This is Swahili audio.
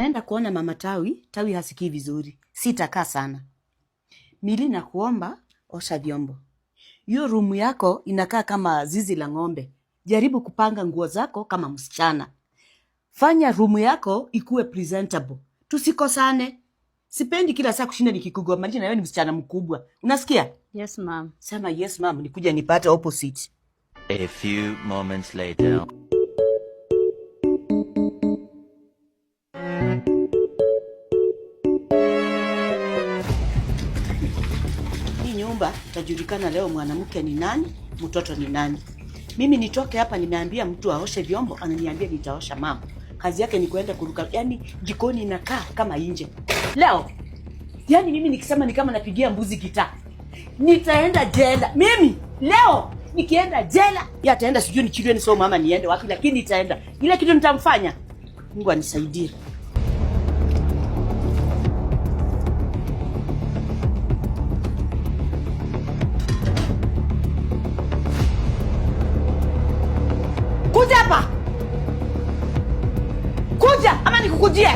Naenda kuona mama Tawi. Tawi hasikii vizuri, sitakaa sana. Mili na kuomba, osha vyombo. Hiyo room yako inakaa kama zizi la ng'ombe. Jaribu kupanga nguo zako kama msichana. Fanya room yako ikuwe presentable. Tusikosane. Sipendi kila saa kushinda nikikugombanisha na wewe ni msichana mkubwa. Unasikia? Yes, ma'am. Sema yes, ma'am. Nikuja nipate opposite. A few moments later. Hii nyumba itajulikana leo mwanamke ni nani, mtoto ni nani. Mimi nitoke hapa nimeambia mtu aoshe vyombo, ananiambia nitaosha mama. Kazi yake ni kwenda kuruka. Yaani jikoni inakaa kama nje. Leo yaani mimi nikisema ni kama napigia mbuzi gitaa. Nitaenda jela. Mimi leo nikienda jela, yeye ataenda sijui ni children so mama niende wapi, lakini nitaenda. Ile kitu nitamfanya. Mungu anisaidie. Kuja hapa. Kuja ama nikukujie.